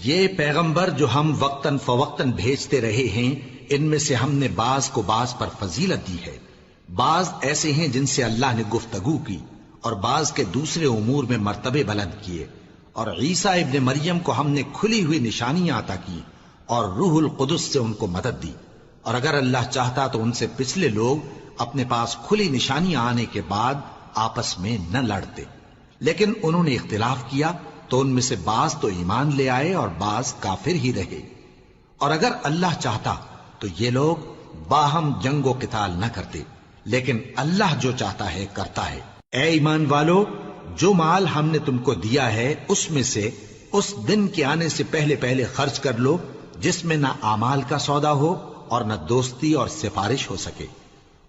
یہ پیغمبر جو ہم وقتاً فوقتاً بھیجتے رہے ہیں، ان میں سے ہم نے بعض کو بعض پر فضیلت دی ہے۔ بعض ایسے ہیں جن سے اللہ نے گفتگو کی، اور بعض کے دوسرے امور میں مرتبے بلند کیے۔ اور عیسیٰ ابن مریم کو ہم نے کھلی ہوئی نشانیاں عطا کی اور روح القدس سے ان کو مدد دی۔ اور اگر اللہ چاہتا تو ان سے پچھلے لوگ اپنے پاس کھلی نشانیاں آنے کے بعد آپس میں نہ لڑتے، لیکن انہوں نے اختلاف کیا تو ان میں سے بعض تو ایمان لے آئے اور بعض کافر ہی رہے۔ اور اگر اللہ چاہتا تو یہ لوگ باہم جنگ و قتال نہ کرتے، لیکن اللہ جو چاہتا ہے کرتا ہے۔ اے ایمان والو، جو مال ہم نے تم کو دیا ہے اس میں سے اس دن کے آنے سے پہلے پہلے خرچ کر لو جس میں نہ اعمال کا سودا ہو اور نہ دوستی اور سفارش ہو سکے،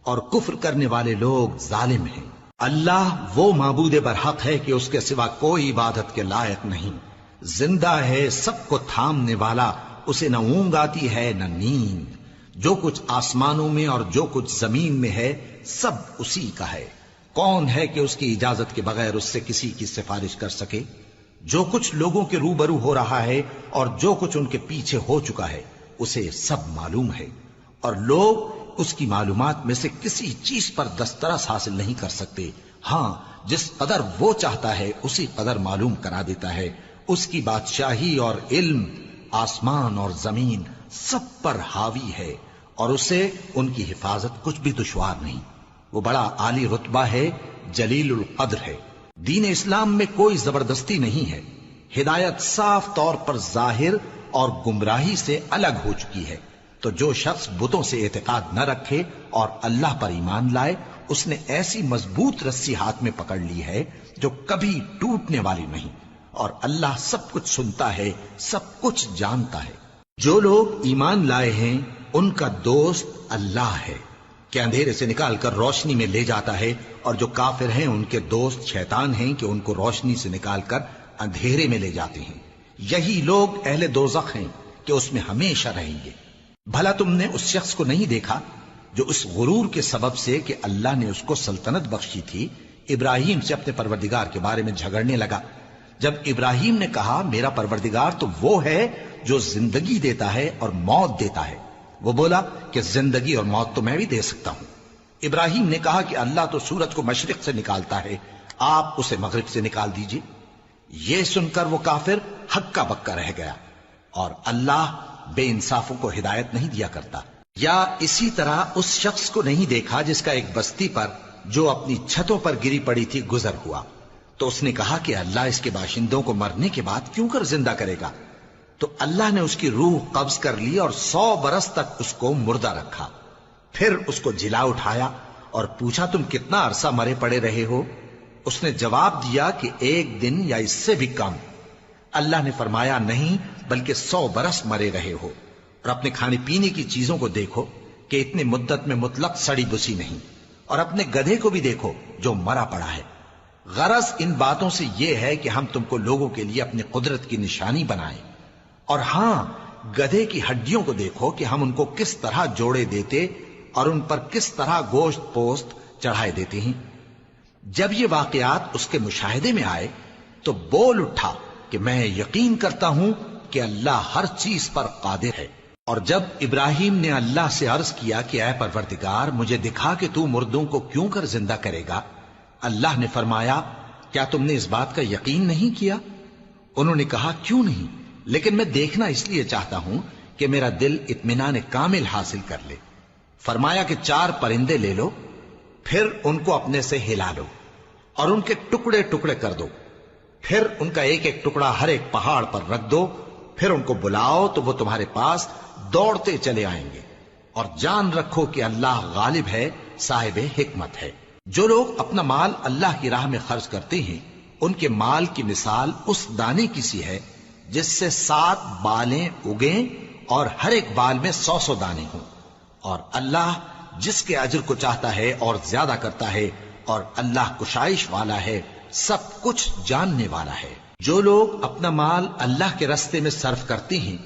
اور کفر کرنے والے لوگ ظالم ہیں۔ اللہ وہ معبود برحق ہے کہ اس کے سوا کوئی عبادت کے لائق نہیں، زندہ ہے، سب کو تھامنے والا، اسے نہ اونگ آتی ہے نہ نیند۔ جو کچھ آسمانوں میں اور جو کچھ زمین میں ہے سب اسی کا ہے۔ کون ہے کہ اس کی اجازت کے بغیر اس سے کسی کی سفارش کر سکے؟ جو کچھ لوگوں کے روبرو ہو رہا ہے اور جو کچھ ان کے پیچھے ہو چکا ہے اسے سب معلوم ہے، اور لوگ اس کی معلومات میں سے کسی چیز پر دسترس حاصل نہیں کر سکتے۔ ہاں، جس قدر وہ چاہتا ہے اسی قدر معلوم کرا دیتا ہے۔ اس کی بادشاہی اور علم آسمان اور زمین سب پر حاوی ہے، اور اسے ان کی حفاظت کچھ بھی دشوار نہیں۔ وہ بڑا عالی رتبہ ہے، جلیل القدر ہے۔ دین اسلام میں کوئی زبردستی نہیں ہے، ہدایت صاف طور پر ظاہر اور گمراہی سے الگ ہو چکی ہے۔ تو جو شخص بتوں سے اعتقاد نہ رکھے اور اللہ پر ایمان لائے، اس نے ایسی مضبوط رسی ہاتھ میں پکڑ لی ہے جو کبھی ٹوٹنے والی نہیں، اور اللہ سب کچھ سنتا ہے، سب کچھ جانتا ہے۔ جو لوگ ایمان لائے ہیں ان کا دوست اللہ ہے کہ اندھیرے سے نکال کر روشنی میں لے جاتا ہے، اور جو کافر ہیں ان کے دوست شیطان ہیں کہ ان کو روشنی سے نکال کر اندھیرے میں لے جاتے ہیں۔ یہی لوگ اہل دوزخ ہیں کہ اس میں ہمیشہ رہیں گے۔ بھلا تم نے اس شخص کو نہیں دیکھا جو اس غرور کے سبب سے کہ اللہ نے اس کو سلطنت بخشی تھی، ابراہیم سے اپنے پروردگار کے بارے میں جھگڑنے لگا؟ جب ابراہیم نے کہا میرا پروردگار تو وہ ہے جو زندگی دیتا ہے اور موت دیتا ہے، وہ بولا کہ زندگی اور موت تو میں بھی دے سکتا ہوں۔ ابراہیم نے کہا کہ اللہ تو سورج کو مشرق سے نکالتا ہے، آپ اسے مغرب سے نکال دیجئے۔ یہ سن کر وہ کافر ہکا بکا رہ گیا، اور اللہ بے انصافوں کو ہدایت نہیں دیا کرتا۔ یا اسی طرح اس شخص کو نہیں دیکھا جس کا ایک بستی پر جو اپنی چھتوں پر گری پڑی تھی گزر ہوا، تو اس نے کہا کہ اللہ اس کے باشندوں کو مرنے کے بعد کیوں کر زندہ کرے گا؟ تو اللہ نے اس کی روح قبض کر لی اور 100 برس تک اس کو مردہ رکھا۔ پھر اس کو جلا اٹھایا اور پوچھا تم کتنا عرصہ مرے پڑے رہے ہو؟ اس نے جواب دیا کہ 1 دن یا اس سے بھی کم۔ اللہ نے فرمایا نہیں، بلکہ 100 برس مرے رہے ہو، اور اپنے کھانے پینے کی چیزوں کو دیکھو کہ اتنی مدت میں مطلق سڑی بسی نہیں، اور اپنے گدھے کو بھی دیکھو جو مرا پڑا ہے۔ غرض ان باتوں سے یہ ہے کہ ہم تم کو لوگوں کے لیے اپنی قدرت کی نشانی بنائیں۔ اور ہاں، گدھے کی ہڈیوں کو دیکھو کہ ہم ان کو کس طرح جوڑے دیتے اور ان پر کس طرح گوشت پوست چڑھائے دیتے ہیں۔ جب یہ واقعات اس کے مشاہدے میں آئے تو بول اٹھا کہ میں یقین کرتا ہوں کہ اللہ ہر چیز پر قادر ہے۔ اور جب ابراہیم نے اللہ سے عرض کیا کہ اے پروردگار مجھے دکھا کہ تو مردوں کو کیوں کر زندہ کرے گا، اللہ نے فرمایا کیا تم نے اس بات کا یقین نہیں کیا؟ انہوں نے کہا کیوں نہیں، لیکن میں دیکھنا اس لیے چاہتا ہوں کہ میرا دل اطمینان کامل حاصل کر لے۔ فرمایا کہ 4 پرندے لے لو، پھر ان کو اپنے سے ہلا لو اور ان کے ٹکڑے ٹکڑے کر دو، پھر ان کا ایک ایک ٹکڑا ہر ایک پہاڑ پر رکھ دو، پھر ان کو بلاؤ تو وہ تمہارے پاس دوڑتے چلے آئیں گے، اور جان رکھو کہ اللہ غالب ہے، صاحب حکمت ہے۔ جو لوگ اپنا مال اللہ کی راہ میں خرچ کرتے ہیں ان کے مال کی مثال اس دانے کی سی ہے جس سے 7 بالیں اگیں اور ہر ایک بال میں 100 دانے ہوں، اور اللہ جس کے اجر کو چاہتا ہے اور زیادہ کرتا ہے، اور اللہ کشائش والا ہے، سب کچھ جاننے والا ہے۔ جو لوگ اپنا مال اللہ کے راستے میں صرف کرتے ہیں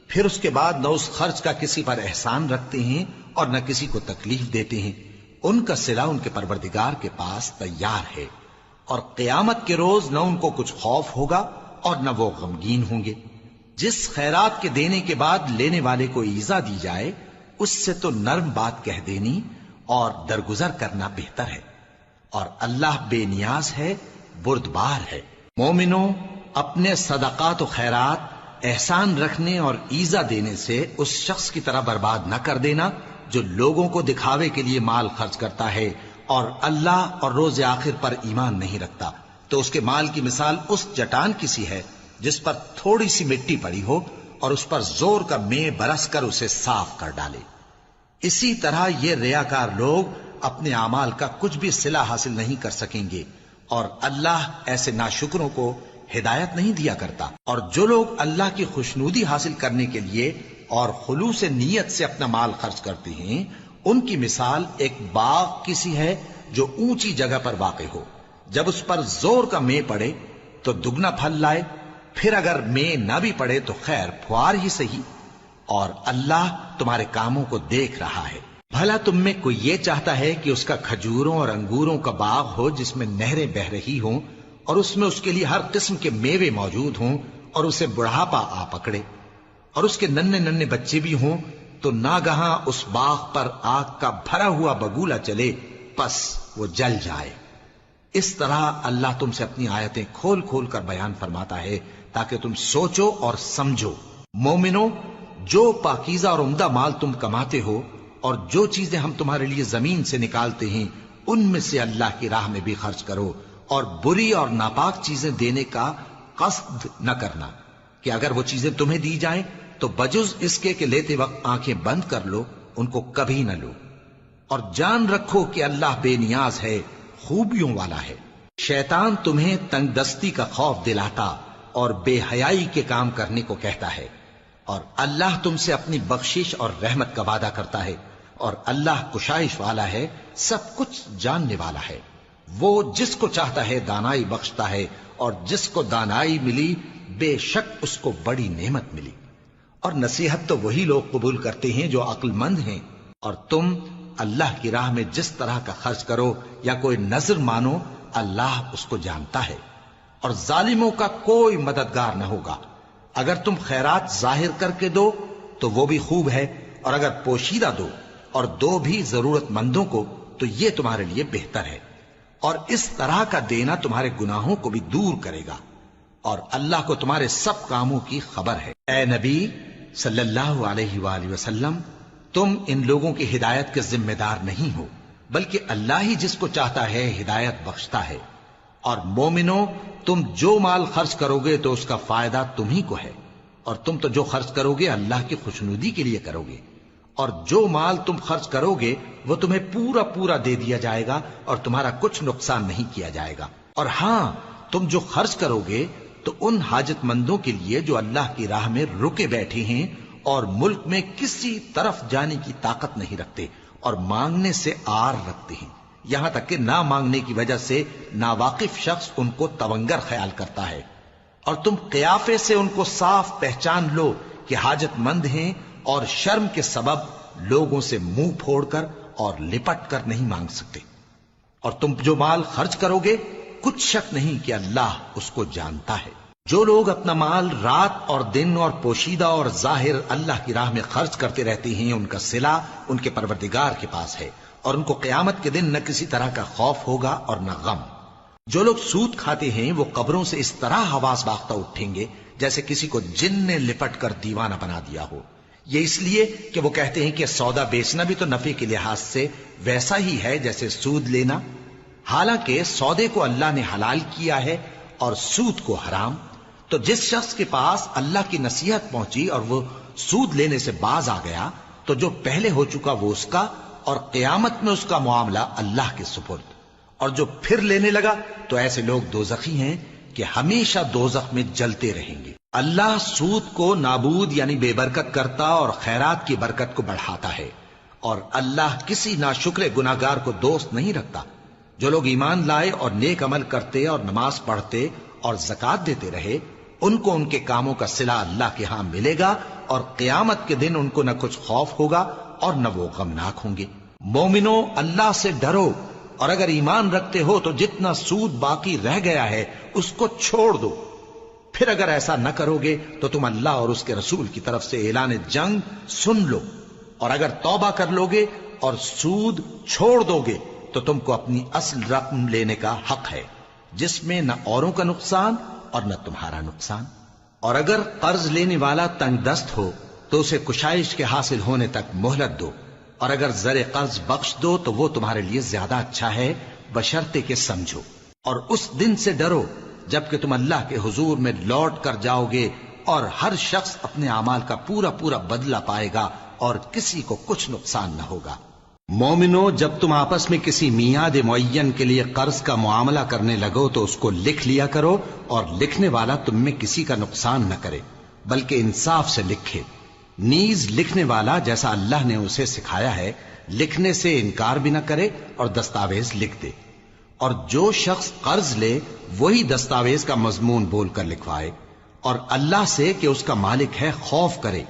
پھر اس کے بعد نہ اس خرچ کا کسی پر احسان رکھتے ہیں اور نہ کسی کو تکلیف دیتے ہیں، ان کا صلہ ان کے پروردگار کے پاس تیار ہے، اور قیامت کے روز نہ ان کو کچھ خوف ہوگا اور نہ وہ غمگین ہوں گے۔ جس خیرات کے دینے کے بعد لینے والے کو ایذا دی جائے اس سے تو نرم بات کہہ دینی اور درگزر کرنا بہتر ہے، اور اللہ بے نیاز ہے، بردبار ہے۔ مومنوں، اپنے صدقات و خیرات احسان رکھنے اور ایذا دینے سے اس شخص کی طرح برباد نہ کر دینا جو لوگوں کو دکھاوے کے لیے مال خرچ کرتا ہے اور اللہ اور روز آخر پر ایمان نہیں رکھتا، تو اس کے مال کی مثال اس چٹان کی سی ہے جس پر تھوڑی سی مٹی پڑی ہو اور اس پر زور کا مے برس کر اسے صاف کر ڈالے۔ اسی طرح یہ ریاکار لوگ اپنے اعمال کا کچھ بھی صلہ حاصل نہیں کر سکیں گے، اور اللہ ایسے ناشکروں کو ہدایت نہیں دیا کرتا۔ اور جو لوگ اللہ کی خوشنودی حاصل کرنے کے لیے اور خلوص نیت سے اپنا مال خرچ کرتے ہیں، ان کی مثال ایک باغ کی سی ہے جو اونچی جگہ پر واقع ہو، جب اس پر زور کا مے پڑے تو دگنا پھل لائے، پھر اگر مے نہ بھی پڑے تو خیر پھوار ہی صحیح، اور اللہ تمہارے کاموں کو دیکھ رہا ہے۔ بھلا تم میں کوئی یہ چاہتا ہے کہ اس کا کھجوروں اور انگوروں کا باغ ہو جس میں نہریں بہ رہی ہوں اور اس میں اس کے لیے ہر قسم کے میوے موجود ہوں اور اسے بڑھاپا آ پکڑے اور اس کے ننھے ننھے بچے بھی ہوں، تو ناگہاں اس باغ پر آگ کا بھرا ہوا بگولا چلے، پس وہ جل جائے۔ اس طرح اللہ تم سے اپنی آیتیں کھول کھول کر بیان فرماتا ہے تاکہ تم سوچو اور سمجھو۔ مومنو، جو پاکیزہ اور عمدہ مال تم کماتے ہو اور جو چیزیں ہم تمہارے لیے زمین سے نکالتے ہیں ان میں سے اللہ کی راہ میں بھی خرچ کرو، اور بری اور ناپاک چیزیں دینے کا قصد نہ کرنا کہ اگر وہ چیزیں تمہیں دی جائیں تو بجز اس کے کہ لیتے وقت آنکھیں بند کر لو، ان کو کبھی نہ لو، اور جان رکھو کہ اللہ بے نیاز ہے، خوبیوں والا ہے۔ شیطان تمہیں تنگ دستی کا خوف دلاتا اور بے حیائی کے کام کرنے کو کہتا ہے، اور اللہ تم سے اپنی بخشش اور رحمت کا وعدہ کرتا ہے، اور اللہ کشائش والا ہے، سب کچھ جاننے والا ہے۔ وہ جس کو چاہتا ہے دانائی بخشتا ہے، اور جس کو دانائی ملی بے شک اس کو بڑی نعمت ملی۔ اور نصیحت تو وہی لوگ قبول کرتے ہیں جو عقل مند ہیں، اور تم اللہ کی راہ میں جس طرح کا خرچ کرو یا کوئی نذر مانو، اللہ اس کو جانتا ہے، اور ظالموں کا کوئی مددگار نہ ہوگا۔ اگر تم خیرات ظاہر کر کے دو تو وہ بھی خوب ہے، اور اگر پوشیدہ دو اور دو بھی ضرورت مندوں کو تو یہ تمہارے لیے بہتر ہے، اور اس طرح کا دینا تمہارے گناہوں کو بھی دور کرے گا، اور اللہ کو تمہارے سب کاموں کی خبر ہے۔ اے نبی صلی اللہ علیہ وآلہ وسلم، تم ان لوگوں کی ہدایت کے ذمہ دار نہیں ہو، بلکہ اللہ ہی جس کو چاہتا ہے ہدایت بخشتا ہے۔ اور مومنو، تم جو مال خرچ کرو گے تو اس کا فائدہ تمہیں کو ہے، اور تم تو جو خرچ کرو گے اللہ کی خوشنودی کے لیے کرو گے، اور جو مال تم خرچ کرو گے وہ تمہیں پورا پورا دے دیا جائے گا اور تمہارا کچھ نقصان نہیں کیا جائے گا۔ اور ہاں، تم جو خرچ کرو گے تو ان حاجت مندوں کے لیے جو اللہ کی راہ میں رکے بیٹھے ہیں اور ملک میں کسی طرف جانے کی طاقت نہیں رکھتے اور مانگنے سے آر رکھتے ہیں، یہاں تک کہ نہ مانگنے کی وجہ سے ناواقف شخص ان کو تونگر خیال کرتا ہے، اور تم قیافے سے ان کو صاف پہچان لو کہ حاجت مند ہیں، اور شرم کے سبب لوگوں سے منہ پھوڑ کر اور لپٹ کر نہیں مانگ سکتے۔ اور تم جو مال خرچ کرو گے کچھ شک نہیں کہ اللہ اس کو جانتا ہے۔ جو لوگ اپنا مال رات اور دن اور پوشیدہ اور ظاہر اللہ کی راہ میں خرچ کرتے رہتے ہیں، ان کا صلہ ان کے پروردگار کے پاس ہے، اور ان کو قیامت کے دن نہ کسی طرح کا خوف ہوگا اور نہ غم۔ جو لوگ سود کھاتے ہیں وہ قبروں سے اس طرح حواس باختہ اٹھیں گے جیسے کسی کو جن نے لپٹ کر دیوانہ بنا دیا ہو، یہ اس لیے کہ وہ کہتے ہیں کہ سودا بیچنا بھی تو نفع کے لحاظ سے ویسا ہی ہے جیسے سود لینا، حالانکہ سودے کو اللہ نے حلال کیا ہے اور سود کو حرام۔ تو جس شخص کے پاس اللہ کی نصیحت پہنچی اور وہ سود لینے سے باز آ گیا تو جو پہلے ہو چکا وہ اس کا، اور قیامت میں اس کا معاملہ اللہ کے سپرد۔ اور جو پھر لینے لگا تو ایسے لوگ دوزخی ہیں کہ ہمیشہ دوزخ میں جلتے رہیں گے۔ اللہ سود کو نابود یعنی بے برکت کرتا اور خیرات کی برکت کو بڑھاتا ہے، اور اللہ کسی ناشکر گناہگار کو دوست نہیں رکھتا۔ جو لوگ ایمان لائے اور نیک عمل کرتے اور نماز پڑھتے اور زکوٰۃ دیتے رہے، ان کو ان کے کاموں کا صلہ اللہ کے ہاں ملے گا، اور قیامت کے دن ان کو نہ کچھ خوف ہوگا اور نہ وہ غمناک ہوں گے۔ مومنو، اللہ سے ڈرو، اور اگر ایمان رکھتے ہو تو جتنا سود باقی رہ گیا ہے اس کو چھوڑ دو، پھر اگر ایسا نہ کرو گے تو تم اللہ اور اس کے رسول کی طرف سے اعلان جنگ سن لو، اور اگر توبہ کر لو گے اور سود چھوڑ دو گے تو تم کو اپنی اصل رقم لینے کا حق ہے، جس میں نہ اوروں کا نقصان اور نہ تمہارا نقصان۔ اور اگر قرض لینے والا تنگ دست ہو تو اسے کشائش کے حاصل ہونے تک مہلت دو، اور اگر زر قرض بخش دو تو وہ تمہارے لیے زیادہ اچھا ہے، بشرطے کہ سمجھو۔ اور اس دن سے ڈرو جبکہ تم اللہ کے حضور میں لوٹ کر جاؤ گے، اور ہر شخص اپنے اعمال کا پورا پورا بدلہ پائے گا اور کسی کو کچھ نقصان نہ ہوگا۔ مومنو، جب تم آپس میں کسی میعاد معین کے لیے قرض کا معاملہ کرنے لگو تو اس کو لکھ لیا کرو، اور لکھنے والا تم میں کسی کا نقصان نہ کرے بلکہ انصاف سے لکھے۔ نیز لکھنے والا جیسا اللہ نے اسے سکھایا ہے لکھنے سے انکار بھی نہ کرے اور دستاویز لکھ دے، اور جو شخص قرض لے وہی دستاویز کا مضمون بول کر لکھوائے، اور اللہ سے کہ اس کا مالک ہے خوف کرے،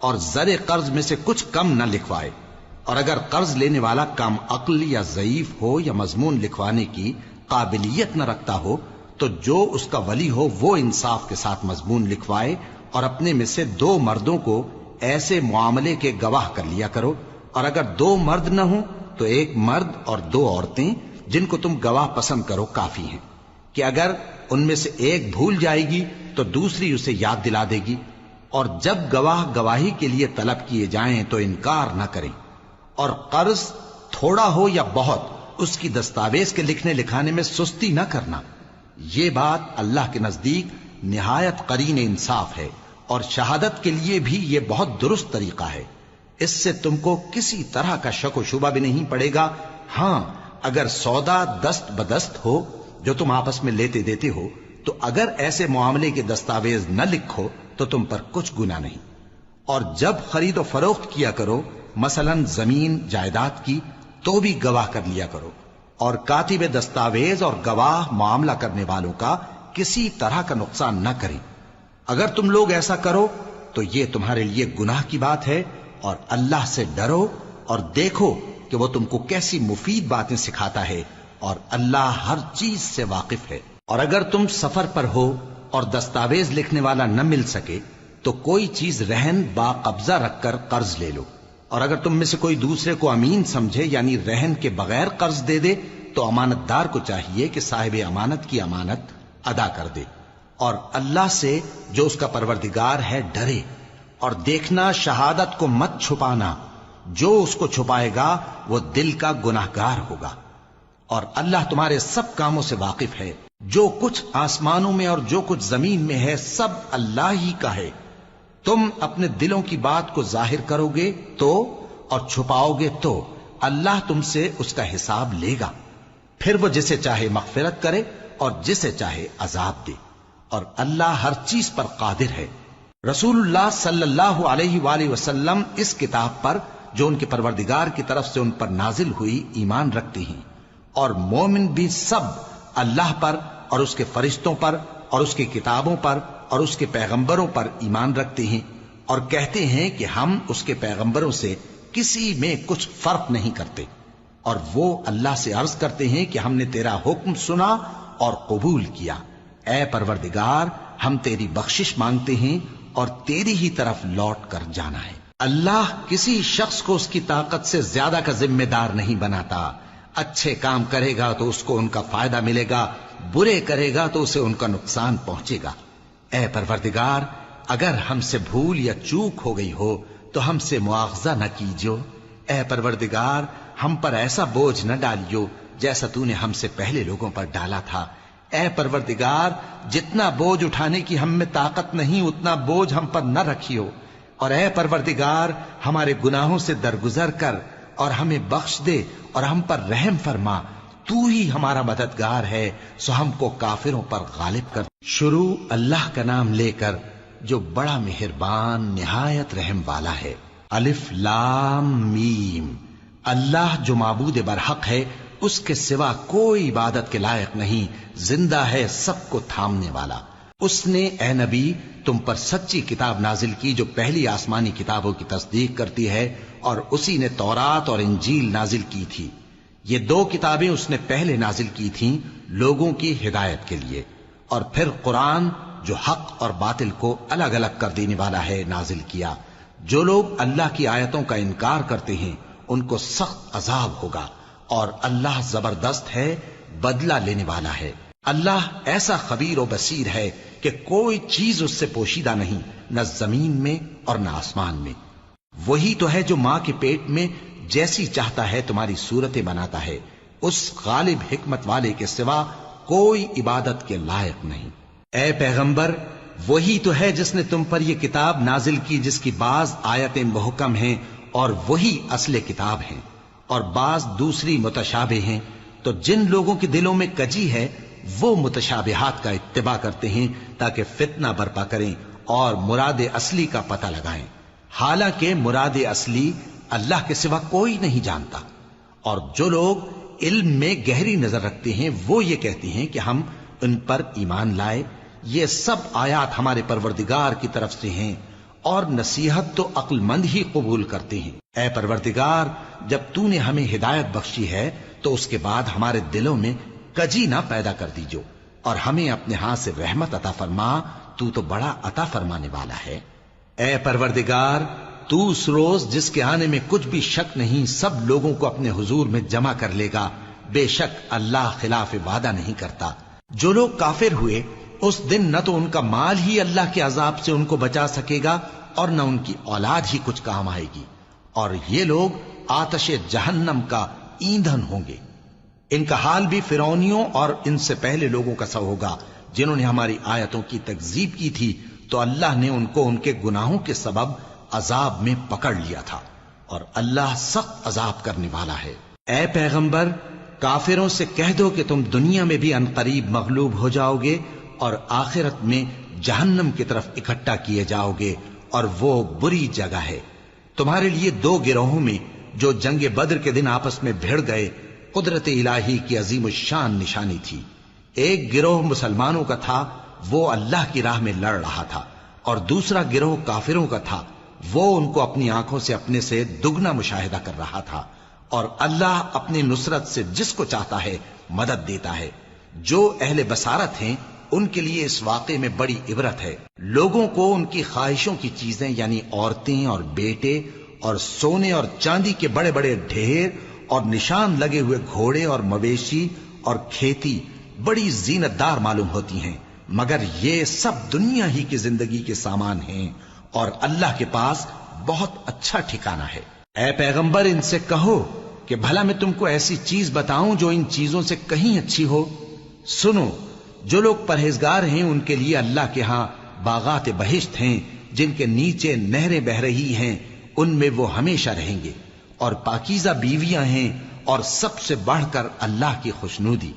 اور زر قرض میں سے کچھ کم نہ لکھوائے۔ اور اگر قرض لینے والا کم عقل یا ضعیف ہو یا مضمون لکھوانے کی قابلیت نہ رکھتا ہو تو جو اس کا ولی ہو وہ انصاف کے ساتھ مضمون لکھوائے، اور اپنے میں سے 2 مردوں کو ایسے معاملے کے گواہ کر لیا کرو، اور اگر 2 مرد نہ ہوں تو 1 مرد اور 2 عورتیں جن کو تم گواہ پسند کرو کافی ہیں، کہ اگر ان میں سے ایک بھول جائے گی تو دوسری اسے یاد دلا دے گی، اور جب گواہ گواہی کے لیے طلب کیے جائیں تو انکار نہ کریں۔ اور قرض تھوڑا ہو یا بہت اس کی دستاویز کے لکھنے لکھانے میں سستی نہ کرنا، یہ بات اللہ کے نزدیک نہایت قرین انصاف ہے، اور شہادت کے لیے بھی یہ بہت درست طریقہ ہے۔ اس سے تم کو کسی طرح کا شک و شبہ بھی نہیں پڑے گا۔ ہاں، اگر سودا دست بدست ہو جو تم آپس میں لیتے دیتے ہو تو اگر ایسے معاملے کے دستاویز نہ لکھو تو تم پر کچھ گناہ نہیں۔ اور جب خرید و فروخت کیا کرو، مثلا زمین جائیداد کی، تو بھی گواہ کر لیا کرو، اور کاتب دستاویز اور گواہ معاملہ کرنے والوں کا کسی طرح کا نقصان نہ کریں۔ اگر تم لوگ ایسا کرو تو یہ تمہارے لیے گناہ کی بات ہے، اور اللہ سے ڈرو اور دیکھو کہ وہ تم کو کیسی مفید باتیں سکھاتا ہے، اور اللہ ہر چیز سے واقف ہے۔ اور اگر تم سفر پر ہو اور دستاویز لکھنے والا نہ مل سکے تو کوئی چیز رہن با قبضہ رکھ کر قرض لے لو، اور اگر تم میں سے کوئی دوسرے کو امین سمجھے یعنی رہن کے بغیر قرض دے دے تو امانت دار کو چاہیے کہ صاحب امانت کی امانت ادا کر دے، اور اللہ سے جو اس کا پروردگار ہے ڈرے، اور دیکھنا شہادت کو مت چھپانا، جو اس کو چھپائے گا وہ دل کا گناہگار ہوگا، اور اللہ تمہارے سب کاموں سے واقف ہے۔ جو کچھ آسمانوں میں اور جو کچھ زمین میں ہے سب اللہ ہی کا ہے۔ تم اپنے دلوں کی بات کو ظاہر کرو گے تو اور چھپاؤ گے تو اللہ تم سے اس کا حساب لے گا، پھر وہ جسے چاہے مغفرت کرے اور جسے چاہے عذاب دے، اور اللہ ہر چیز پر قادر ہے۔ رسول اللہ صلی اللہ علیہ وآلہ وسلم اس کتاب پر جو ان کے پروردگار کی طرف سے ان پر نازل ہوئی ایمان رکھتے ہیں، اور مومن بھی سب اللہ پر اور اس کے فرشتوں پر اور اس کی کتابوں پر اور اس کے پیغمبروں پر ایمان رکھتے ہیں، اور کہتے ہیں کہ ہم اس کے پیغمبروں سے کسی میں کچھ فرق نہیں کرتے، اور وہ اللہ سے عرض کرتے ہیں کہ ہم نے تیرا حکم سنا اور قبول کیا۔ اے پروردگار، ہم تیری بخشش مانگتے ہیں اور تیری ہی طرف لوٹ کر جانا ہے۔ اللہ کسی شخص کو اس کی طاقت سے زیادہ کا ذمہ دار نہیں بناتا۔ اچھے کام کرے گا تو اس کو ان کا فائدہ ملے گا، برے کرے گا تو اسے ان کا نقصان پہنچے گا۔ اے پروردگار، اگر ہم سے بھول یا چوک ہو گئی ہو تو ہم سے مواخذہ نہ کیجو۔ اے پروردگار، ہم پر ایسا بوجھ نہ ڈالیو جیسا تو نے ہم سے پہلے لوگوں پر ڈالا تھا۔ اے پروردگار، جتنا بوجھ اٹھانے کی ہم میں طاقت نہیں اتنا بوجھ ہم پر نہ رکھیو، اور اے پروردگار ہمارے گناہوں سے درگزر کر اور ہمیں بخش دے اور ہم پر رحم فرما، تو ہی ہمارا مددگار ہے، سو ہم کو کافروں پر غالب کر۔ شروع اللہ کا نام لے کر جو بڑا مہربان نہایت رحم والا ہے۔ الف لام میم۔ اللہ جو معبود برحق ہے، اس کے سوا کوئی عبادت کے لائق نہیں، زندہ ہے سب کو تھامنے والا۔ اس نے اے نبی تم پر سچی کتاب نازل کی جو پہلی آسمانی کتابوں کی تصدیق کرتی ہے، اور اسی نے تورات اور انجیل نازل کی تھی۔ یہ 2 کتابیں اس نے پہلے نازل کی تھیں لوگوں کی ہدایت کے لیے، اور پھر قرآن جو حق اور باطل کو الگ الگ کر دینے والا ہے نازل کیا۔ جو لوگ اللہ کی آیتوں کا انکار کرتے ہیں ان کو سخت عذاب ہوگا، اور اللہ زبردست ہے، بدلہ لینے والا ہے۔ اللہ ایسا خبیر و بصیر ہے کہ کوئی چیز اس سے پوشیدہ نہیں، نہ زمین میں اور نہ آسمان میں۔ وہی تو ہے جو ماں کے پیٹ میں جیسی چاہتا ہے تمہاری صورتیں بناتا ہے، اس غالب حکمت والے کے سوا کوئی عبادت کے لائق نہیں۔ اے پیغمبر، وہی تو ہے جس نے تم پر یہ کتاب نازل کی جس کی بعض آیتیں محکم ہیں اور وہی اصل کتاب ہیں، اور بعض دوسری متشابہ ہیں۔ تو جن لوگوں کے دلوں میں کجی ہے وہ متشابہات کا اتباع کرتے ہیں تاکہ فتنہ برپا کریں اور مراد اصلی کا پتہ لگائیں، حالانکہ مراد اصلی اللہ کے سوا کوئی نہیں جانتا۔ اور جو لوگ علم میں گہری نظر رکھتے ہیں وہ یہ کہتے ہیں کہ ہم ان پر ایمان لائے، یہ سب آیات ہمارے پروردگار کی طرف سے ہیں، اور نصیحت تو عقل مند ہی قبول کرتے ہیں۔ اے پروردگار، جب تو نے ہمیں ہدایت بخشی ہے تو اس کے بعد ہمارے دلوں میں کجی نہ پیدا کر دیجو، اور ہمیں اپنے ہاتھ سے رحمت عطا فرما، تو بڑا عطا فرمانے والا ہے۔ اے پروردگار، تو اس روز جس کے آنے میں کچھ بھی شک نہیں سب لوگوں کو اپنے حضور میں جمع کر لے گا، بے شک اللہ خلاف وعدہ نہیں کرتا۔ جو لوگ کافر ہوئے اس دن نہ تو ان کا مال ہی اللہ کے عذاب سے ان کو بچا سکے گا اور نہ ان کی اولاد ہی کچھ کام آئے گی، اور یہ لوگ آتش جہنم کا ایندھن ہوں گے۔ ان کا حال بھی فرعونیوں اور ان سے پہلے لوگوں کا سا ہوگا جنہوں نے ہماری آیتوں کی تکذیب کی تھی، تو اللہ نے ان کو ان کے گناہوں کے سبب عذاب میں پکڑ لیا تھا، اور اللہ سخت عذاب کرنے والا ہے۔ اے پیغمبر، کافروں سے کہہ دو کہ تم دنیا میں بھی عنقریب مغلوب ہو جاؤ گے اور آخرت میں جہنم کی طرف اکٹھا کیے جاؤ گے، اور وہ بری جگہ ہے۔ تمہارے لیے دو گروہوں میں جو جنگ بدر کے دن آپس میں بھڑ گئے قدرت الہی کی عظیم الشان نشانی تھی۔ ایک گروہ مسلمانوں کا تھا، وہ اللہ کی راہ میں لڑ رہا تھا، اور دوسرا گروہ کافروں کا تھا، وہ ان کو اپنی آنکھوں سے اپنے سے دگنا مشاہدہ کر رہا تھا۔ اور اللہ اپنی نصرت سے جس کو چاہتا ہے مدد دیتا ہے۔ جو اہل بصارت ہیں ان کے لیے اس واقعے میں بڑی عبرت ہے۔ لوگوں کو ان کی خواہشوں کی چیزیں یعنی عورتیں اور بیٹے اور سونے اور چاندی کے بڑے بڑے ڈھیر اور نشان لگے ہوئے گھوڑے اور مویشی اور کھیتی بڑی زینت دار معلوم ہوتی ہیں، مگر یہ سب دنیا ہی کی زندگی کے سامان ہیں، اور اللہ کے پاس بہت اچھا ٹھکانہ ہے۔ اے پیغمبر، ان سے کہو کہ بھلا میں تم کو ایسی چیز بتاؤں جو ان چیزوں سے کہیں اچھی ہو؟ سنو، جو لوگ پرہیزگار ہیں ان کے لیے اللہ کے ہاں باغات بہشت ہیں جن کے نیچے نہریں بہ رہی ہیں، ان میں وہ ہمیشہ رہیں گے، اور پاکیزہ بیویاں ہیں، اور سب سے بڑھ کر اللہ کی خوشنودی۔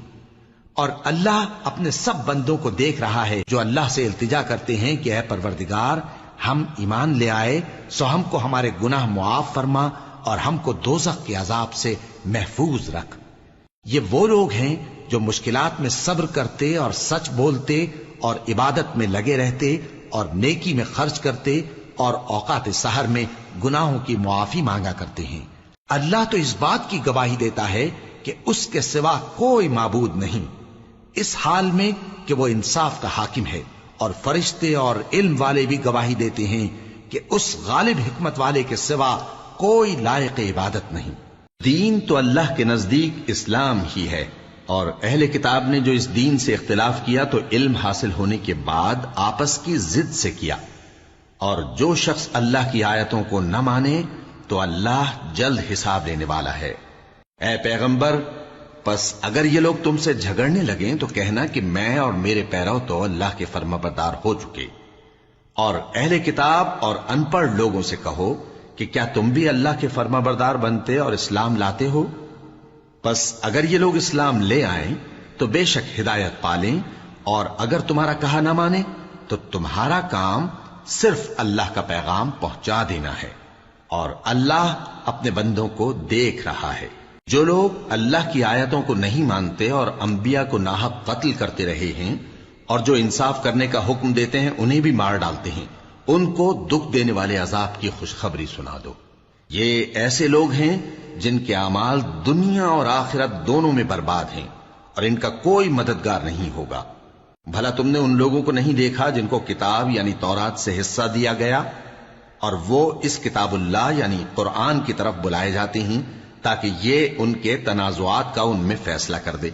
اور اللہ اپنے سب بندوں کو دیکھ رہا ہے جو اللہ سے التجا کرتے ہیں کہ اے پروردگار، ہم ایمان لے آئے سو ہم کو ہمارے گناہ معاف فرما اور ہم کو دوزخ کے عذاب سے محفوظ رکھ۔ یہ وہ لوگ ہیں جو مشکلات میں صبر کرتے اور سچ بولتے اور عبادت میں لگے رہتے اور نیکی میں خرچ کرتے اور اوقات سحر میں گناہوں کی معافی مانگا کرتے ہیں۔ اللہ تو اس بات کی گواہی دیتا ہے کہ اس کے سوا کوئی معبود نہیں، اس حال میں کہ وہ انصاف کا حاکم ہے، اور فرشتے اور علم والے بھی گواہی دیتے ہیں کہ اس غالب حکمت والے کے سوا کوئی لائق عبادت نہیں۔ دین تو اللہ کے نزدیک اسلام ہی ہے، اور اہل کتاب نے جو اس دین سے اختلاف کیا تو علم حاصل ہونے کے بعد آپس کی ضد سے کیا، اور جو شخص اللہ کی آیتوں کو نہ مانے تو اللہ جلد حساب لینے والا ہے۔ اے پیغمبر، پس اگر یہ لوگ تم سے جھگڑنے لگیں تو کہنا کہ میں اور میرے پیرو تو اللہ کے فرمانبردار ہو چکے، اور اہل کتاب اور ان پڑھ لوگوں سے کہو کہ کیا تم بھی اللہ کے فرمانبردار بنتے اور اسلام لاتے ہو؟ پس اگر یہ لوگ اسلام لے آئیں تو بے شک ہدایت پالیں، اور اگر تمہارا کہا نہ مانے تو تمہارا کام صرف اللہ کا پیغام پہنچا دینا ہے، اور اللہ اپنے بندوں کو دیکھ رہا ہے۔ جو لوگ اللہ کی آیتوں کو نہیں مانتے اور انبیاء کو ناحق قتل کرتے رہے ہیں، اور جو انصاف کرنے کا حکم دیتے ہیں انہیں بھی مار ڈالتے ہیں، ان کو دکھ دینے والے عذاب کی خوشخبری سنا دو۔ یہ ایسے لوگ ہیں جن کے اعمال دنیا اور آخرت دونوں میں برباد ہیں، اور ان کا کوئی مددگار نہیں ہوگا۔ بھلا تم نے ان لوگوں کو نہیں دیکھا جن کو کتاب یعنی تورات سے حصہ دیا گیا اور وہ اس کتاب اللہ یعنی قرآن کی طرف بلائے جاتے ہیں تاکہ یہ ان کے تنازعات کا ان میں فیصلہ کر دے؟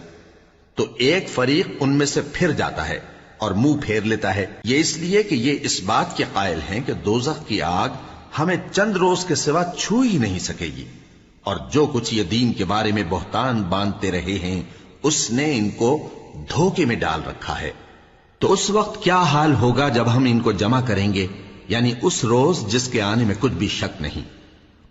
تو ایک فریق ان میں سے پھر جاتا ہے اور منہ پھیر لیتا ہے، یہ اس لیے کہ یہ اس بات کے قائل ہیں کہ دوزخ کی آگ ہمیں چند روز کے سوا چھو ہی نہیں سکے گی، اور جو کچھ یہ دین کے بارے میں بہتان باندھتے رہے ہیں اس نے ان کو دھوکے میں ڈال رکھا ہے۔ تو اس وقت کیا حال ہوگا جب ہم ان کو جمع کریں گے، یعنی اس روز جس کے آنے میں کچھ بھی شک نہیں،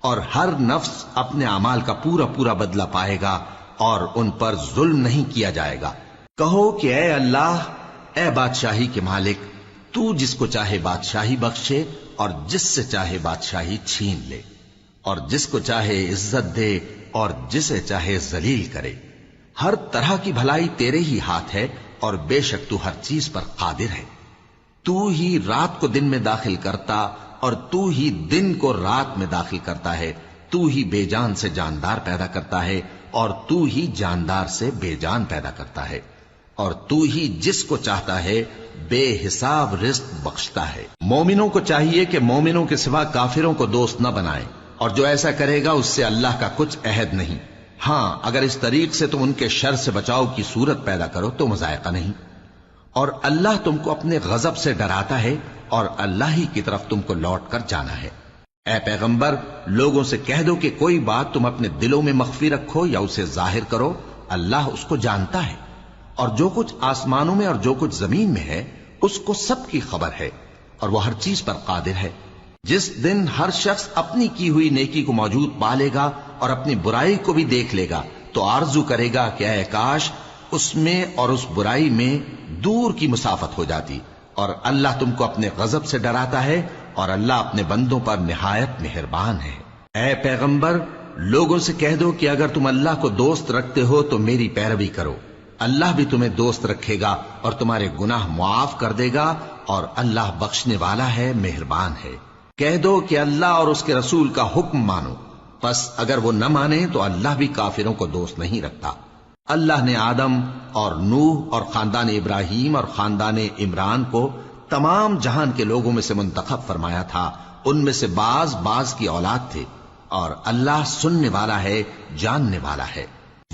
اور ہر نفس اپنے اعمال کا پورا پورا بدلہ پائے گا اور ان پر ظلم نہیں کیا جائے گا۔ کہو کہ اے اللہ، اے بادشاہی کے مالک، تو جس کو چاہے بادشاہی بخشے اور جس سے چاہے بادشاہی چھین لے، اور جس کو چاہے عزت دے اور جسے چاہے ذلیل کرے۔ ہر طرح کی بھلائی تیرے ہی ہاتھ ہے اور بے شک تو ہر چیز پر قادر ہے۔ تو ہی رات کو دن میں داخل کرتا اور تو ہی دن کو رات میں داخل کرتا ہے، تو ہی بے جان سے جاندار پیدا کرتا ہے اور تو ہی جاندار سے بے جان پیدا کرتا ہے، اور تو ہی جس کو چاہتا ہے بے حساب رزق بخشتا ہے۔ مومنوں کو چاہیے کہ مومنوں کے سوا کافروں کو دوست نہ بنائیں، اور جو ایسا کرے گا اس سے اللہ کا کچھ عہد نہیں۔ ہاں، اگر اس طریق سے تم ان کے شر سے بچاؤ کی صورت پیدا کرو تو مذائقہ نہیں، اور اللہ تم کو اپنے غضب سے ڈراتا ہے اور اللہ ہی کی طرف تم کو لوٹ کر جانا ہے۔ اے پیغمبر، لوگوں سے کہہ دو کہ کوئی بات تم اپنے دلوں میں مخفی رکھو یا اسے ظاہر کرو، اللہ اس کو جانتا ہے، اور جو کچھ آسمانوں میں اور جو کچھ زمین میں ہے اس کو سب کی خبر ہے، اور وہ ہر چیز پر قادر ہے۔ جس دن ہر شخص اپنی کی ہوئی نیکی کو موجود پا لے گا اور اپنی برائی کو بھی دیکھ لے گا تو آرزو کرے گا کہ اے کاش اس میں اور اس برائی میں دور کی مسافت ہو جاتی، اور اللہ تم کو اپنے غضب سے ڈراتا ہے اور اللہ اپنے بندوں پر نہایت مہربان ہے۔ اے پیغمبر، لوگوں سے کہہ دو کہ اگر تم اللہ کو دوست رکھتے ہو تو میری پیروی کرو، اللہ بھی تمہیں دوست رکھے گا اور تمہارے گناہ معاف کر دے گا، اور اللہ بخشنے والا ہے، مہربان ہے۔ کہہ دو کہ اللہ اور اس کے رسول کا حکم مانو، پس اگر وہ نہ مانے تو اللہ بھی کافروں کو دوست نہیں رکھتا۔ اللہ نے آدم اور نوح اور خاندان ابراہیم اور خاندان عمران کو تمام جہان کے لوگوں میں سے منتخب فرمایا تھا، ان میں سے بعض بعض کی اولاد تھے، اور اللہ سننے والا ہے، جاننے والا ہے۔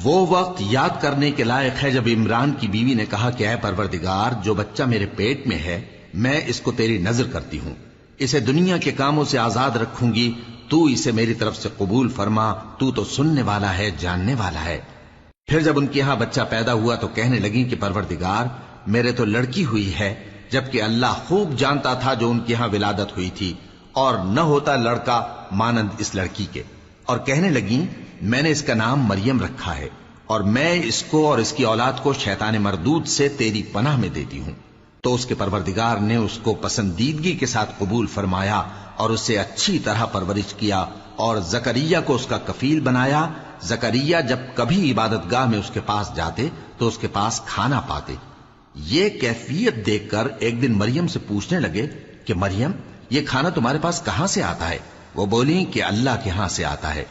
وہ وقت یاد کرنے کے لائق ہے جب عمران کی بیوی نے کہا کہ اے پروردگار، جو بچہ میرے پیٹ میں ہے میں اس کو تیری نذر کرتی ہوں، اسے دنیا کے کاموں سے آزاد رکھوں گی، تو اسے میری طرف سے قبول فرما، تو سننے والا ہے، جاننے والا ہے۔ پھر جب ان کے ہاں بچہ پیدا ہوا تو کہنے لگی کہ پروردگار، میرے تو لڑکی ہوئی ہے، جبکہ اللہ خوب جانتا تھا جو ان کے ہاں ولادت ہوئی تھی، اور نہ ہوتا لڑکا مانند اس لڑکی کے، اور کہنے لگی میں نے اس کا نام مریم رکھا ہے، اور میں اس کو اور اس کی اولاد کو شیطان مردود سے تیری پناہ میں دیتی ہوں۔ تو اس کے پروردگار نے اس کو پسندیدگی کے ساتھ قبول فرمایا اور اسے اچھی طرح پرورش کیا، اور زکریا کو اس کا کفیل بنایا۔ زکریا جب کبھی عبادت گاہ میں اس کے پاس جاتے تو اس کے پاس کھانا پاتے۔ یہ کیفیت دیکھ کر ایک دن مریم سے پوچھنے لگے کہ مریم، یہ کھانا تمہارے پاس کہاں سے آتا ہے؟ وہ بولی کہ اللہ کے ہاں سے آتا ہے،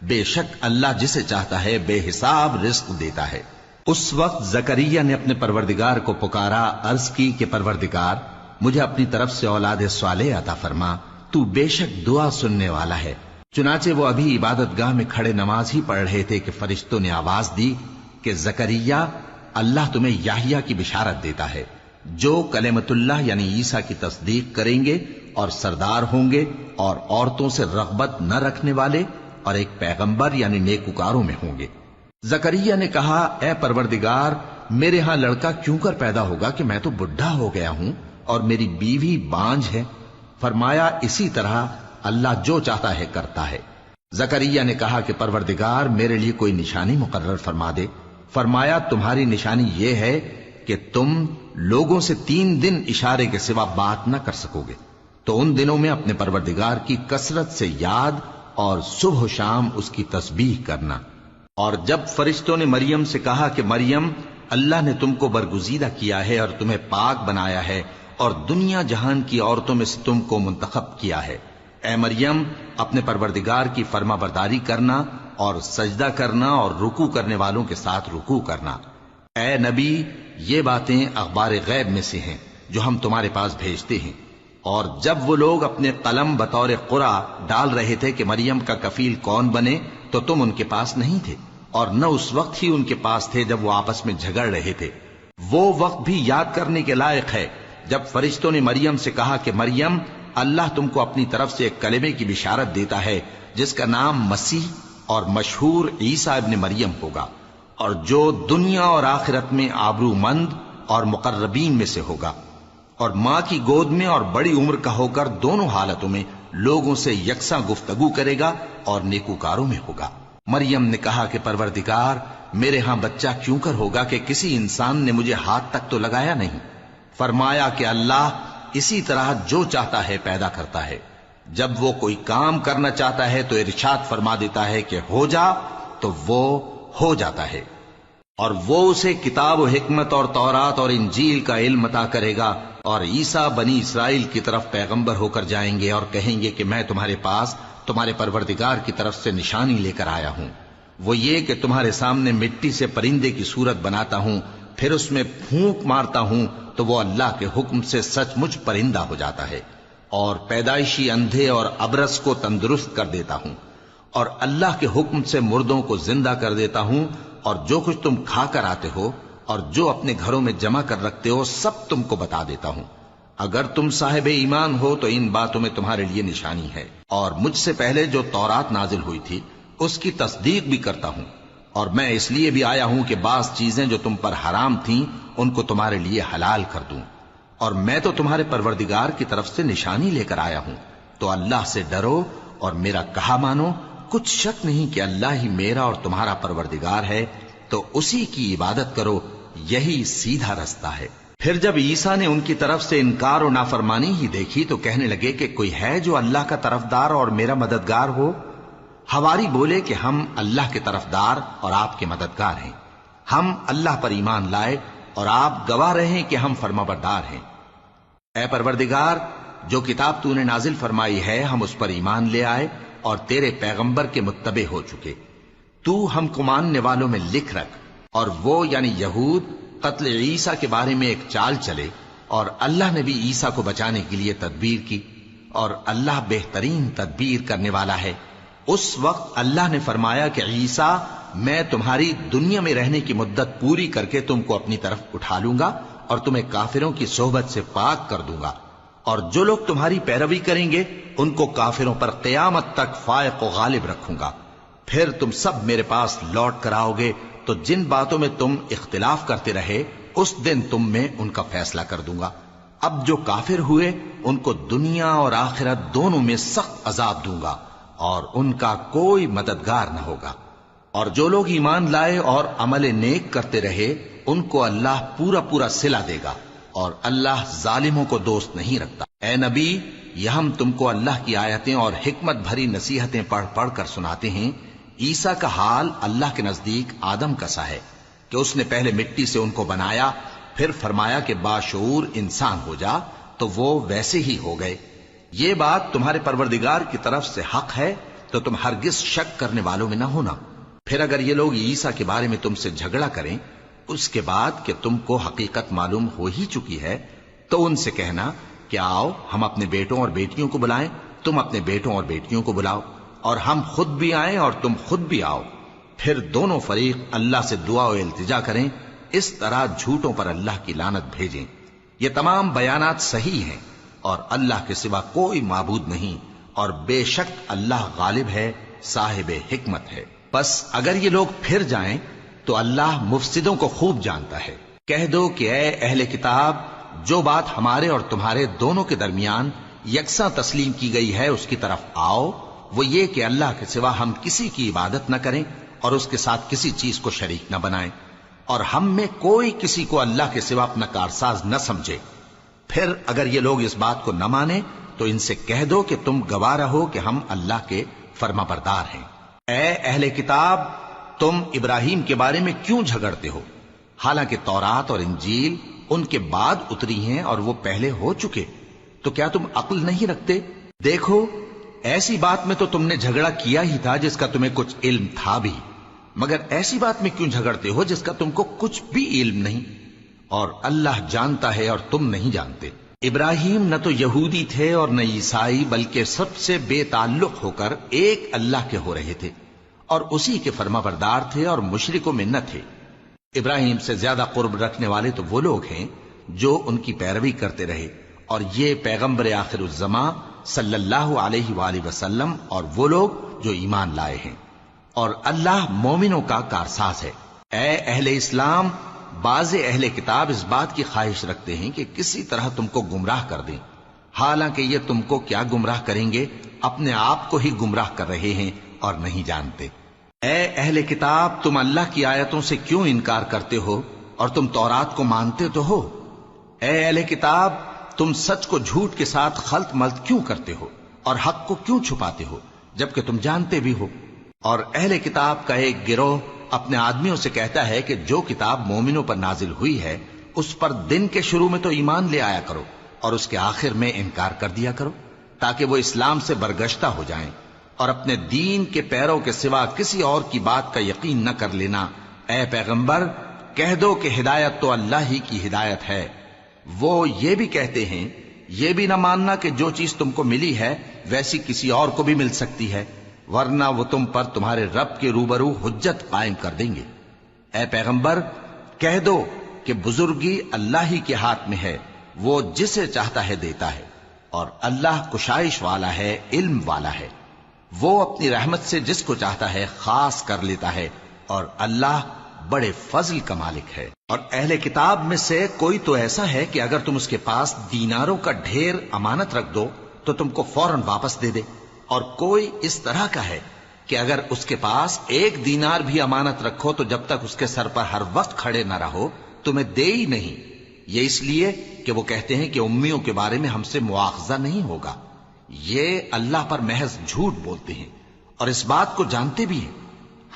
بے شک اللہ جسے چاہتا ہے بے حساب رزق دیتا ہے۔ اس وقت زکریا نے اپنے پروردگار کو پکارا، عرض کی کہ پروردگار، مجھے اپنی طرف سے اولاد صالح عطا فرما، تو بے شک دعا سننے والا ہے۔ چنانچہ وہ ابھی عبادت گاہ میں کھڑے نماز ہی پڑھ رہے تھے کہ فرشتوں نے آواز دی کہ زکریا، اللہ تمہیں یحییٰ کی بشارت دیتا ہے، جو کلمۃ اللہ یعنی عیسیٰ کی تصدیق کریں گے اور سردار ہوں گے، اور عورتوں سے رغبت نہ رکھنے والے، اور ایک پیغمبر یعنی نیکوکاروں میں ہوں گے۔ زکریا نے کہا، اے پروردگار، میرے ہاں لڑکا کیوں کر پیدا ہوگا کہ میں تو بڈھا ہو گیا ہوں اور میری بیوی بانجھ ہے؟ فرمایا، اسی طرح اللہ جو چاہتا ہے کرتا ہے۔ زکریا نے کہا کہ پروردگار، میرے لیے کوئی نشانی مقرر فرما دے۔ فرمایا، تمہاری نشانی یہ ہے کہ تم لوگوں سے 3 دن اشارے کے سوا بات نہ کر سکو گے، تو ان دنوں میں اپنے پروردگار کی کثرت سے یاد اور صبح و شام اس کی تسبیح کرنا۔ اور جب فرشتوں نے مریم سے کہا کہ مریم، اللہ نے تم کو برگزیدہ کیا ہے اور تمہیں پاک بنایا ہے اور دنیا جہان کی عورتوں میں سے تم کو منتخب کیا ہے، اے مریم، اپنے پروردگار کی فرما برداری کرنا اور سجدہ کرنا اور رکوع کرنے والوں کے ساتھ رکوع کرنا۔ اے نبی، یہ باتیں اخبار غیب میں سے ہیں جو ہم تمہارے پاس بھیجتے ہیں۔ اور جب وہ لوگ اپنے قلم بطور قرعہ ڈال رہے تھے کہ مریم کا کفیل کون بنے تو تم ان کے پاس نہیں تھے، اور نہ اس وقت ہی ان کے پاس تھے جب وہ آپس میں جھگڑ رہے تھے۔ وہ وقت بھی یاد کرنے کے لائق ہے جب فرشتوں نے مریم سے کہا کہ مریم، اللہ تم کو اپنی طرف سے ایک کلمے کی بشارت دیتا ہے جس کا نام مسیح اور مشہور عیسیٰ ابن مریم ہوگا، اور جو دنیا اور آخرت میں آبرو مند اور مقربین میں سے ہوگا، اور ماں کی گود میں اور بڑی عمر کا ہو کر دونوں حالتوں میں لوگوں سے یکساں گفتگو کرے گا اور نیکوکاروں میں ہوگا۔ مریم نے کہا کہ پروردگار، میرے ہاں بچہ کیوں کر ہوگا کہ کسی انسان نے مجھے ہاتھ تک تو لگایا نہیں۔ فرمایا کہ اللہ اسی طرح جو چاہتا ہے پیدا کرتا ہے، جب وہ کوئی کام کرنا چاہتا ہے تو ارشاد فرما دیتا ہے کہ ہو جا تو وہ ہو جاتا ہے۔ اور وہ اسے کتاب و حکمت اور تورات اور انجیل کا علم عطا کرے گا، اور عیسیٰ بنی اسرائیل کی طرف پیغمبر ہو کر جائیں گے اور کہیں گے کہ میں تمہارے پاس تمہارے پروردگار کی طرف سے نشانی لے کر آیا ہوں، وہ یہ کہ تمہارے سامنے مٹی سے پرندے کی صورت بناتا ہوں، پھر اس میں پھونک مارتا ہوں تو وہ اللہ کے حکم سے سچ مچ پرندہ ہو جاتا ہے، اور پیدائشی اندھے اور ابرص کو تندرست کر دیتا ہوں، اور اللہ کے حکم سے مردوں کو زندہ کر دیتا ہوں، اور جو کچھ تم کھا کر آتے ہو اور جو اپنے گھروں میں جمع کر رکھتے ہو سب تم کو بتا دیتا ہوں۔ اگر تم صاحب ایمان ہو تو ان باتوں میں تمہارے لیے نشانی ہے، اور مجھ سے پہلے جو تورات نازل ہوئی تھی اس کی تصدیق بھی کرتا ہوں، اور میں اس لیے بھی آیا ہوں کہ بعض چیزیں جو تم پر حرام تھیں ان کو تمہارے لیے حلال کر دوں، اور میں تو تمہارے پروردگار کی طرف سے نشانی لے کر آیا ہوں۔ تو اللہ سے ڈرو اور میرا کہا مانو، کچھ شک نہیں کہ اللہ ہی میرا اور تمہارا پروردگار ہے، تو اسی کی عبادت کرو، یہی سیدھا رستہ ہے۔ پھر جب عیسیٰ نے ان کی طرف سے انکار و نافرمانی ہی دیکھی تو کہنے لگے کہ کوئی ہے جو اللہ کا طرفدار اور میرا مددگار ہو؟ حواری بولے کہ ہم اللہ کے طرفدار اور آپ کے مددگار ہیں، ہم اللہ پر ایمان لائے اور آپ گواہ رہے کہ ہم فرمانبردار ہیں۔ اے پروردگار، جو کتاب تو نے نازل فرمائی ہے ہم اس پر ایمان لے آئے اور تیرے پیغمبر کے متبع ہو چکے، تو ہم کو ماننے والوں میں لکھ رکھ۔ اور وہ یعنی یہود قتل عیسیٰ کے بارے میں ایک چال چلے، اور اللہ نے بھی عیسیٰ کو بچانے کے لیے تدبیر کی، اور اللہ بہترین تدبیر کرنے والا ہے۔ اس وقت اللہ نے فرمایا کہ عیسیٰ، میں تمہاری دنیا میں رہنے کی مدت پوری کر کے تم کو اپنی طرف اٹھا لوں گا اور تمہیں کافروں کی صحبت سے پاک کر دوں گا، اور جو لوگ تمہاری پیروی کریں گے ان کو کافروں پر قیامت تک فائق و غالب رکھوں گا۔ پھر تم سب میرے پاس لوٹ کر آؤ گے تو جن باتوں میں تم اختلاف کرتے رہے اس دن تم میں ان کا فیصلہ کر دوں گا۔ اب جو کافر ہوئے ان کو دنیا اور آخرت دونوں میں سخت عذاب دوں گا، اور ان کا کوئی مددگار نہ ہوگا۔ اور جو لوگ ایمان لائے اور عمل نیک کرتے رہے ان کو اللہ پورا پورا صلہ دے گا، اور اللہ ظالموں کو دوست نہیں رکھتا۔ اے نبی، یہ ہم تم کو اللہ کی آیتیں اور حکمت بھری نصیحتیں پڑھ پڑھ کر سناتے ہیں۔ عیسیٰ کا حال اللہ کے نزدیک آدم کا سا ہے کہ اس نے پہلے مٹی سے ان کو بنایا، پھر فرمایا کہ باشعور انسان ہو جا، تو وہ ویسے ہی ہو گئے۔ یہ بات تمہارے پروردگار کی طرف سے حق ہے، تو تم ہرگز شک کرنے والوں میں نہ ہونا۔ پھر اگر یہ لوگ عیسیٰ کے بارے میں تم سے جھگڑا کریں اس کے بعد کہ تم کو حقیقت معلوم ہو ہی چکی ہے، تو ان سے کہنا کہ آؤ ہم اپنے بیٹوں اور بیٹیوں کو بلائیں، تم اپنے بیٹوں اور بیٹیوں کو بلاؤ، اور ہم خود بھی آئیں اور تم خود بھی آؤ، پھر دونوں فریق اللہ سے دعا و التجا کریں، اس طرح جھوٹوں پر اللہ کی لعنت بھیجیں۔ یہ تمام بیانات صحیح ہیں، اور اللہ کے سوا کوئی معبود نہیں، اور بے شک اللہ غالب ہے، صاحب حکمت ہے۔ بس اگر یہ لوگ پھر جائیں تو اللہ مفسدوں کو خوب جانتا ہے۔ کہہ دو کہ اے اہل کتاب، جو بات ہمارے اور تمہارے دونوں کے درمیان یکساں تسلیم کی گئی ہے اس کی طرف آؤ، وہ یہ کہ اللہ کے سوا ہم کسی کی عبادت نہ کریں اور اس کے ساتھ کسی چیز کو شریک نہ بنائیں، اور ہم میں کوئی کسی کو اللہ کے سوا اپنا کارساز نہ سمجھے۔ پھر اگر یہ لوگ اس بات کو نہ مانیں تو ان سے کہہ دو کہ تم گواہ رہو کہ ہم اللہ کے فرما بردار ہیں۔ اے اہل کتاب، تم ابراہیم کے بارے میں کیوں جھگڑتے ہو؟ حالانکہ تورات اور انجیل ان کے بعد اتری ہیں اور وہ پہلے ہو چکے، تو کیا تم عقل نہیں رکھتے؟ دیکھو، ایسی بات میں تو تم نے جھگڑا کیا ہی تھا جس کا تمہیں کچھ علم تھا بھی، مگر ایسی بات میں کیوں جھگڑتے ہو جس کا تم کو کچھ بھی علم نہیں؟ اور اللہ جانتا ہے اور تم نہیں جانتے۔ ابراہیم نہ تو یہودی تھے اور نہ عیسائی، بلکہ سب سے بے تعلق ہو کر ایک اللہ کے ہو رہے تھے اور اسی کے فرما بردار تھے اور مشرکوں میں نہ تھے۔ ابراہیم سے زیادہ قرب رکھنے والے تو وہ لوگ ہیں جو ان کی پیروی کرتے رہے، اور یہ پیغمبر آخر الزماں صلی اللہ علیہ وآلہ وسلم اور وہ لوگ جو ایمان لائے ہیں، اور اللہ مومنوں کا کارساز ہے۔ اے اہل اسلام، بعض اہل کتاب اس بات کی خواہش رکھتے ہیں کہ کسی طرح تم کو گمراہ کر دیں، حالانکہ یہ تم کو کیا گمراہ کریں گے، اپنے آپ کو ہی گمراہ کر رہے ہیں اور نہیں جانتے۔ اے اہل کتاب، تم اللہ کی آیتوں سے کیوں انکار کرتے ہو اور تم تورات کو مانتے تو ہو؟ اے اہل کتاب، تم سچ کو جھوٹ کے ساتھ خلط ملط کیوں کرتے ہو اور حق کو کیوں چھپاتے ہو جبکہ تم جانتے بھی ہو؟ اور اہل کتاب کا ایک گروہ اپنے آدمیوں سے کہتا ہے کہ جو کتاب مومنوں پر نازل ہوئی ہے اس پر دن کے شروع میں تو ایمان لے آیا کرو اور اس کے آخر میں انکار کر دیا کرو، تاکہ وہ اسلام سے برگشتہ ہو جائیں، اور اپنے دین کے پیروں کے سوا کسی اور کی بات کا یقین نہ کر لینا۔ اے پیغمبر، کہہ دو کہ ہدایت تو اللہ ہی کی ہدایت ہے۔ وہ یہ بھی کہتے ہیں، یہ بھی نہ ماننا کہ جو چیز تم کو ملی ہے ویسی کسی اور کو بھی مل سکتی ہے، ورنہ وہ تم پر تمہارے رب کے روبرو حجت قائم کر دیں گے۔ اے پیغمبر، کہہ دو کہ بزرگی اللہ ہی کے ہاتھ میں ہے، وہ جسے چاہتا ہے دیتا ہے، اور اللہ کشائش والا ہے، علم والا ہے۔ وہ اپنی رحمت سے جس کو چاہتا ہے خاص کر لیتا ہے، اور اللہ بڑے فضل کا مالک ہے۔ اور اہل کتاب میں سے کوئی تو ایسا ہے کہ اگر تم اس کے پاس دیناروں کا ڈھیر امانت رکھ دو تو تم کو فوراً واپس دے دے، اور کوئی اس طرح کا ہے کہ اگر اس کے پاس 1 دینار بھی امانت رکھو تو جب تک اس کے سر پر ہر وقت کھڑے نہ رہو تمہیں دے ہی نہیں۔ یہ اس لیے کہ وہ کہتے ہیں کہ امیوں کے بارے میں ہم سے مواخذہ نہیں ہوگا۔ یہ اللہ پر محض جھوٹ بولتے ہیں اور اس بات کو جانتے بھی ہیں۔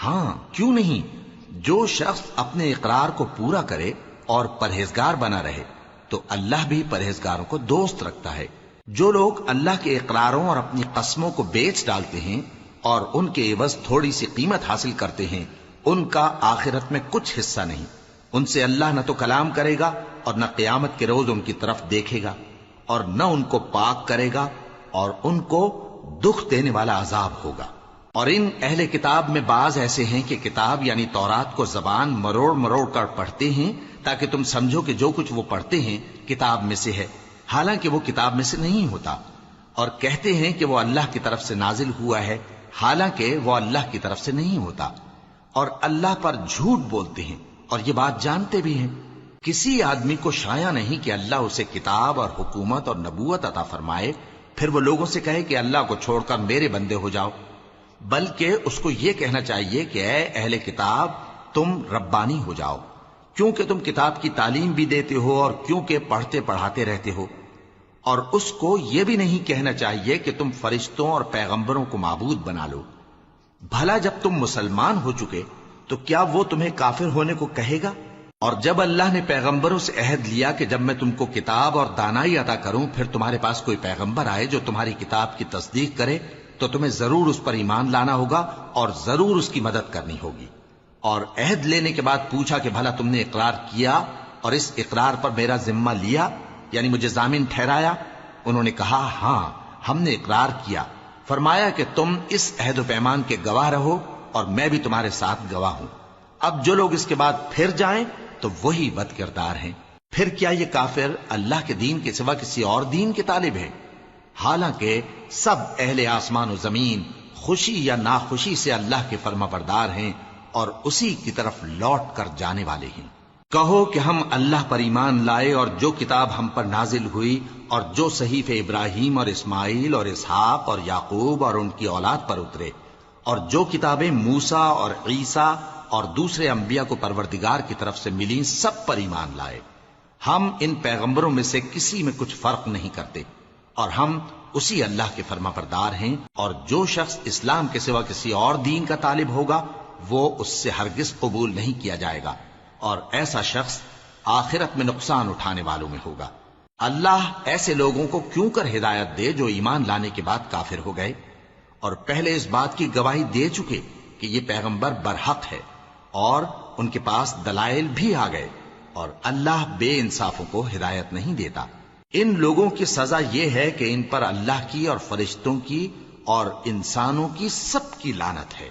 ہاں، کیوں نہیں، جو شخص اپنے اقرار کو پورا کرے اور پرہیزگار بنا رہے تو اللہ بھی پرہیزگاروں کو دوست رکھتا ہے۔ جو لوگ اللہ کے اقراروں اور اپنی قسموں کو بیچ ڈالتے ہیں اور ان کے عوض تھوڑی سی قیمت حاصل کرتے ہیں، ان کا آخرت میں کچھ حصہ نہیں۔ ان سے اللہ نہ تو کلام کرے گا اور نہ قیامت کے روز ان کی طرف دیکھے گا، اور نہ ان کو پاک کرے گا، اور ان کو دکھ دینے والا عذاب ہوگا۔ اور ان اہل کتاب میں بعض ایسے ہیں کہ کتاب یعنی تورات کو زبان مروڑ مروڑ کر پڑھتے ہیں تاکہ تم سمجھو کہ جو کچھ وہ پڑھتے ہیں کتاب میں سے ہے، حالانکہ وہ کتاب میں سے نہیں ہوتا، اور کہتے ہیں کہ وہ اللہ کی طرف سے نازل ہوا ہے، حالانکہ وہ اللہ کی طرف سے نہیں ہوتا، اور اللہ پر جھوٹ بولتے ہیں اور یہ بات جانتے بھی ہیں۔ کسی آدمی کو شایع نہیں کہ اللہ اسے کتاب اور حکومت اور نبوت عطا فرمائے پھر وہ لوگوں سے کہے کہ اللہ کو چھوڑ کر میرے بندے ہو جاؤ، بلکہ اس کو یہ کہنا چاہیے کہ اے اہل کتاب، تم ربانی ہو جاؤ، کیونکہ تم کتاب کی تعلیم بھی دیتے ہو اور کیونکہ پڑھتے پڑھاتے رہتے ہو۔ اور اس کو یہ بھی نہیں کہنا چاہیے کہ تم فرشتوں اور پیغمبروں کو معبود بنا لو۔ بھلا جب تم مسلمان ہو چکے تو کیا وہ تمہیں کافر ہونے کو کہے گا؟ اور جب اللہ نے پیغمبروں سے عہد لیا کہ جب میں تم کو کتاب اور دانائی عطا کروں پھر تمہارے پاس کوئی پیغمبر آئے جو تمہاری کتاب کی تصدیق کرے تو تمہیں ضرور اس پر ایمان لانا ہوگا اور ضرور اس کی مدد کرنی ہوگی۔ اور عہد لینے کے بعد پوچھا کہ بھلا تم نے اقرار کیا اور اس اقرار پر میرا ذمہ لیا، یعنی مجھے ضامن ٹھہرایا؟ انہوں نے کہا ہاں، ہم نے اقرار کیا۔ فرمایا کہ تم اس عہد و پیمان کے گواہ رہو اور میں بھی تمہارے ساتھ گواہ ہوں۔ اب جو لوگ اس کے بعد پھر جائیں تو وہی بد کردار ہیں۔ پھر کیا یہ کافر اللہ کے دین کے سوا کسی اور دین کے طالب ہیں؟ حالانکہ سب اہل آسمان و زمین خوشی یا ناخوشی سے اللہ کے فرما بردار ہیں اور اسی کی طرف لوٹ کر جانے والے ہیں۔ کہو کہ ہم اللہ پر ایمان لائے اور جو کتاب ہم پر نازل ہوئی اور جو صحیفے ابراہیم اور اسماعیل اور اسحاق اور یعقوب اور ان کی اولاد پر اترے، اور جو کتابیں موسیٰ اور عیسیٰ اور دوسرے انبیاء کو پروردگار کی طرف سے ملیں، سب پر ایمان لائے۔ ہم ان پیغمبروں میں سے کسی میں کچھ فرق نہیں کرتے، اور ہم اسی اللہ کے فرما بردار ہیں۔ اور جو شخص اسلام کے سوا کسی اور دین کا طالب ہوگا وہ اس سے ہرگز قبول نہیں کیا جائے گا، اور ایسا شخص آخرت میں نقصان اٹھانے والوں میں ہوگا۔ اللہ ایسے لوگوں کو کیوں کر ہدایت دے جو ایمان لانے کے بعد کافر ہو گئے اور پہلے اس بات کی گواہی دے چکے کہ یہ پیغمبر برحق ہے اور ان کے پاس دلائل بھی آ گئے، اور اللہ بے انصافوں کو ہدایت نہیں دیتا۔ ان لوگوں کی سزا یہ ہے کہ ان پر اللہ کی اور فرشتوں کی اور انسانوں کی سب کی لعنت ہے،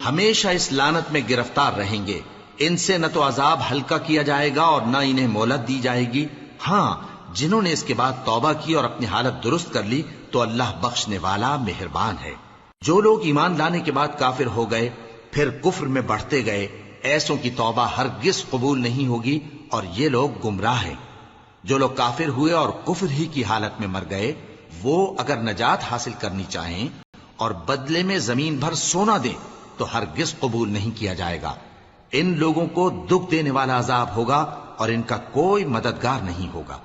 ہمیشہ اس لعنت میں گرفتار رہیں گے۔ ان سے نہ تو عذاب ہلکا کیا جائے گا اور نہ انہیں مہلت دی جائے گی۔ ہاں، جنہوں نے اس کے بعد توبہ کی اور اپنی حالت درست کر لی تو اللہ بخشنے والا مہربان ہے۔ جو لوگ ایمان لانے کے بعد کافر ہو گئے پھر کفر میں بڑھتے گئے، ایسوں کی توبہ ہرگز قبول نہیں ہوگی اور یہ لوگ گمراہ ہیں۔ جو لوگ کافر ہوئے اور کفر ہی کی حالت میں مر گئے، وہ اگر نجات حاصل کرنی چاہیں اور بدلے میں زمین بھر سونا دیں تو ہرگز قبول نہیں کیا جائے گا۔ ان لوگوں کو دکھ دینے والا عذاب ہوگا اور ان کا کوئی مددگار نہیں ہوگا۔